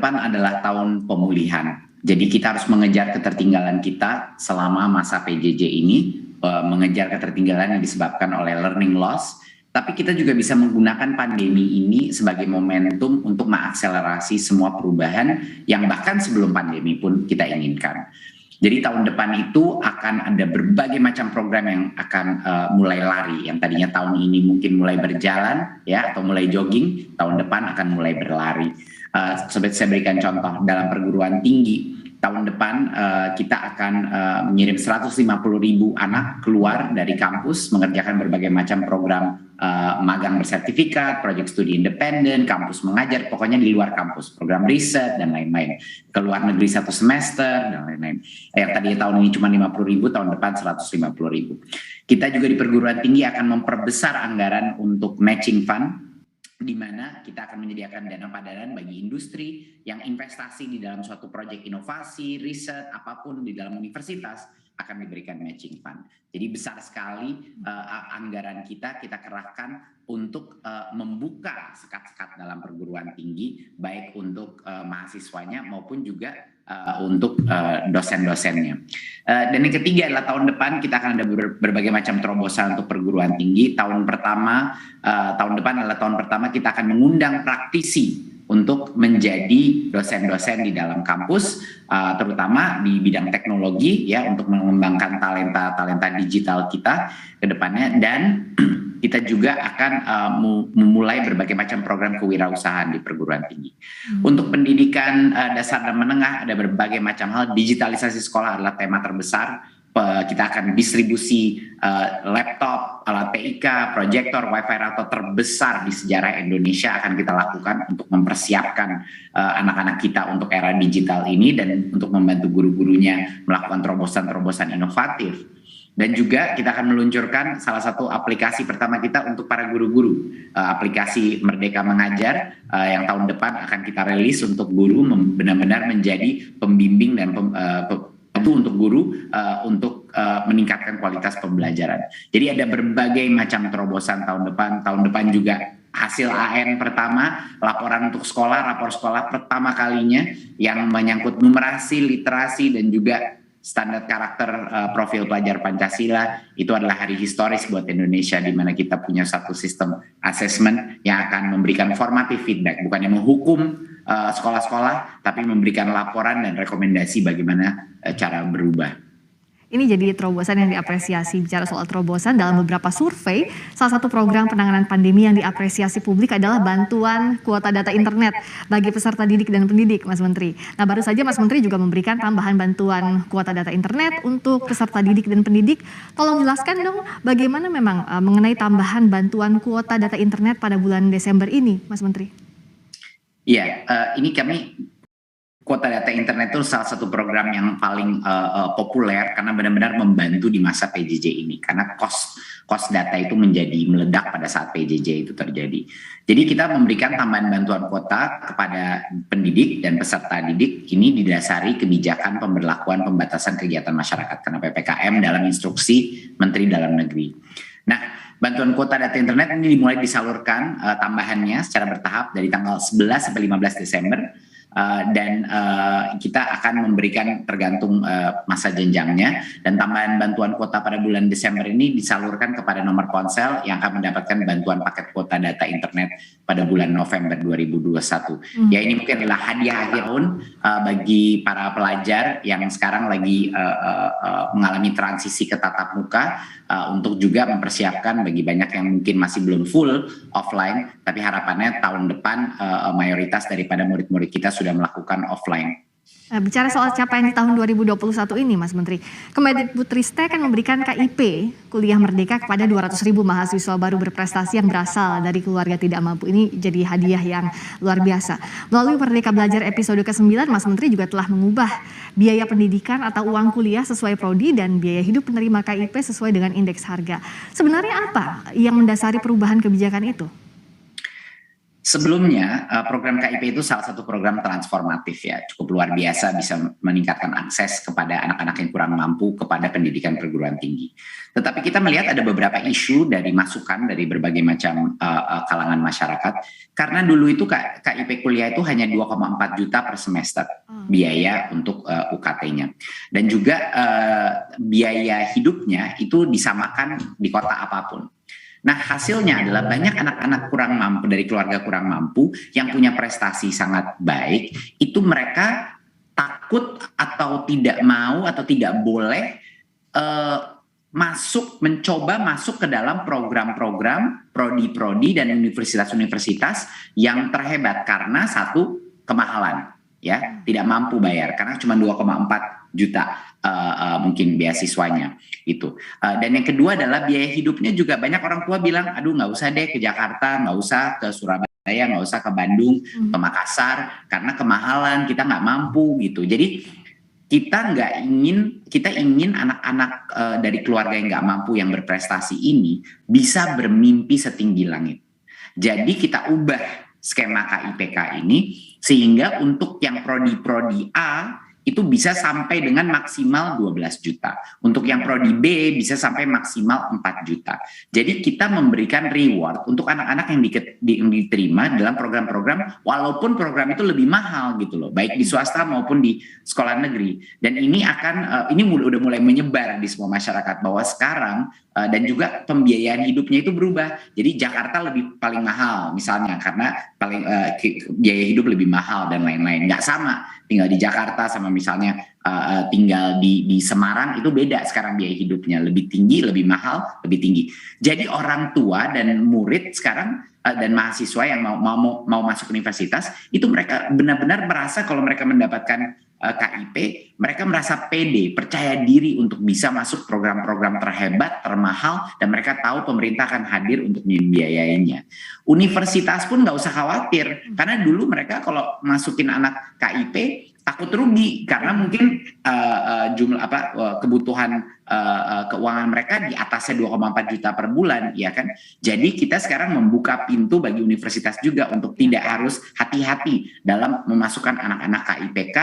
depan adalah tahun pemulihan. Jadi kita harus mengejar ketertinggalan kita selama masa PJJ ini, mengejar ketertinggalan yang disebabkan oleh learning loss. Tapi kita juga bisa menggunakan pandemi ini sebagai momentum untuk mengakselerasi semua perubahan yang bahkan sebelum pandemi pun kita inginkan. Jadi tahun depan itu akan ada berbagai macam program yang akan mulai lari. Yang tadinya tahun ini mungkin mulai berjalan ya atau mulai jogging, tahun depan akan mulai berlari. Seperti saya berikan contoh dalam perguruan tinggi. Tahun depan kita akan mengirim 150.000 anak keluar dari kampus mengerjakan berbagai macam program magang bersertifikat, proyek studi independen, kampus mengajar, pokoknya di luar kampus, program riset dan lain-lain. Ke luar negeri 1 semester dan lain-lain. Yang tadinya tahun ini cuma 50.000, tahun depan 150.000. Kita juga di perguruan tinggi akan memperbesar anggaran untuk matching fund, di mana kita akan menyediakan dana padanan bagi industri yang investasi di dalam suatu proyek inovasi, riset, apapun di dalam universitas akan diberikan matching fund. Jadi besar sekali anggaran kita kerahkan untuk membuka sekat-sekat dalam perguruan tinggi, baik untuk mahasiswanya maupun juga untuk dosen-dosennya. Dan yang ketiga adalah tahun depan kita akan ada berbagai macam terobosan untuk perguruan tinggi. Tahun depan adalah tahun pertama kita akan mengundang praktisi untuk menjadi dosen-dosen di dalam kampus, terutama di bidang teknologi ya, untuk mengembangkan talenta digital kita ke depannya. Dan kita juga akan memulai berbagai macam program kewirausahaan di perguruan tinggi. Untuk pendidikan dasar dan menengah ada berbagai macam hal. Digitalisasi sekolah adalah tema terbesar. Kita akan distribusi laptop, alat TIK, proyektor, wifi router terbesar di sejarah Indonesia akan kita lakukan untuk mempersiapkan anak-anak kita untuk era digital ini dan untuk membantu guru-gurunya melakukan terobosan-terobosan inovatif. Dan juga kita akan meluncurkan salah satu aplikasi pertama kita untuk para guru-guru, aplikasi Merdeka Mengajar yang tahun depan akan kita rilis untuk guru benar-benar menjadi pembimbing dan itu untuk guru untuk meningkatkan kualitas pembelajaran. Jadi ada berbagai macam terobosan tahun depan. Tahun depan juga hasil AN pertama, laporan untuk sekolah, rapor sekolah pertama kalinya yang menyangkut numerasi, literasi dan juga standar karakter profil pelajar Pancasila. Itu adalah hari historis buat Indonesia di mana kita punya satu sistem assessment yang akan memberikan formative feedback, bukannya menghukum sekolah-sekolah, tapi memberikan laporan dan rekomendasi bagaimana cara berubah. Ini jadi terobosan yang diapresiasi. Bicara soal terobosan, dalam beberapa survei, salah satu program penanganan pandemi yang diapresiasi publik adalah bantuan kuota data internet bagi peserta didik dan pendidik, Mas Menteri. Nah, baru saja Mas Menteri juga memberikan tambahan bantuan kuota data internet untuk peserta didik dan pendidik. Tolong jelaskan dong bagaimana memang mengenai tambahan bantuan kuota data internet pada bulan Desember ini, Mas Menteri. Iya, ini kami kuota data internet itu salah satu program yang paling populer karena benar-benar membantu di masa PJJ ini, karena cost data itu menjadi meledak pada saat PJJ itu terjadi. Jadi kita memberikan tambahan bantuan kuota kepada pendidik dan peserta didik ini didasari kebijakan pemberlakuan pembatasan kegiatan masyarakat karena PPKM dalam instruksi Menteri Dalam Negeri. Nah, bantuan kuota data internet ini dimulai disalurkan tambahannya secara bertahap dari tanggal 11 sampai 15 Desember. Dan kita akan memberikan tergantung masa jenjangnya, dan tambahan bantuan kuota pada bulan Desember ini disalurkan kepada nomor ponsel yang akan mendapatkan bantuan paket kuota data internet pada bulan November 2021. Ya, ini mungkin adalah hadiah akhir tahun bagi para pelajar yang sekarang lagi mengalami transisi ke tatap muka, untuk juga mempersiapkan bagi banyak yang mungkin masih belum full offline, tapi harapannya tahun depan mayoritas daripada murid-murid kita sudah melakukan offline. Bicara soal capaian di tahun 2021 ini, Mas Menteri, Kemendikbudristek akan memberikan KIP Kuliah Merdeka kepada 200.000 mahasiswa baru berprestasi yang berasal dari keluarga tidak mampu. Ini jadi hadiah yang luar biasa. Melalui Merdeka Belajar episode ke-9, Mas Menteri juga telah mengubah biaya pendidikan atau uang kuliah sesuai prodi dan biaya hidup penerima KIP sesuai dengan indeks harga. Sebenarnya apa yang mendasari perubahan kebijakan itu? Sebelumnya, program KIP itu salah satu program transformatif ya, cukup luar biasa, bisa meningkatkan akses kepada anak-anak yang kurang mampu kepada pendidikan perguruan tinggi. Tetapi kita melihat ada beberapa isu dari masukan dari berbagai macam kalangan masyarakat, karena dulu itu KIP kuliah itu hanya 2,4 juta per semester biaya untuk UKT-nya. Dan juga biaya hidupnya itu disamakan di kota apapun. Nah, hasilnya adalah banyak anak-anak kurang mampu dari keluarga kurang mampu yang punya prestasi sangat baik, itu mereka takut atau tidak mau atau tidak boleh mencoba masuk ke dalam program-program prodi-prodi dan universitas-universitas yang terhebat karena satu, kemahalan, ya, tidak mampu bayar karena cuma 2,4 juta mungkin beasiswanya itu. Dan yang kedua adalah biaya hidupnya juga banyak orang tua bilang, aduh nggak usah deh ke Jakarta, nggak usah ke Surabaya, nggak usah ke Bandung, ke Makassar, karena kemahalan, kita nggak mampu gitu. Jadi kita ingin anak-anak dari keluarga yang nggak mampu yang berprestasi ini bisa bermimpi setinggi langit. Jadi kita ubah skema KIPK ini sehingga untuk yang prodi A itu bisa sampai dengan maksimal 12 juta. Untuk yang prodi B bisa sampai maksimal 4 juta. Jadi kita memberikan reward untuk anak-anak yang diterima dalam program-program walaupun program itu lebih mahal gitu loh, baik di swasta maupun di sekolah negeri. Dan ini udah mulai menyebar di semua masyarakat bahwa sekarang dan juga pembiayaan hidupnya itu berubah. Jadi Jakarta paling mahal misalnya karena biaya hidup lebih mahal dan lain-lain. Nggak sama tinggal di Jakarta sama misalnya tinggal di Semarang, itu beda sekarang biaya hidupnya, lebih tinggi, lebih mahal, lebih tinggi. Jadi orang tua dan murid sekarang dan mahasiswa yang mau masuk universitas itu mereka benar-benar merasa kalau mereka mendapatkan KIP, mereka merasa pede, percaya diri untuk bisa masuk program-program terhebat, termahal, dan mereka tahu pemerintah akan hadir untuk membiayainya. Universitas pun nggak usah khawatir, karena dulu mereka kalau masukin anak KIP takut rugi karena mungkin jumlah kebutuhan keuangan mereka di atasnya 2,4 juta per bulan, ya kan? Jadi kita sekarang membuka pintu bagi universitas juga untuk tidak harus hati-hati dalam memasukkan anak-anak KIPK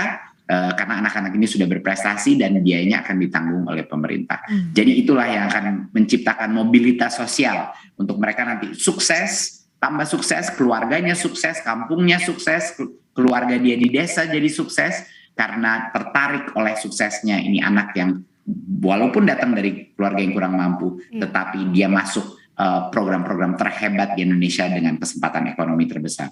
karena anak-anak ini sudah berprestasi dan biayanya akan ditanggung oleh pemerintah. Jadi itulah yang akan menciptakan mobilitas sosial untuk mereka nanti sukses, tambah sukses, keluarganya sukses, kampungnya sukses, keluarga dia di desa jadi sukses karena tertarik oleh suksesnya ini anak yang walaupun datang dari keluarga yang kurang mampu, tetapi dia masuk program-program terhebat di Indonesia dengan kesempatan ekonomi terbesar.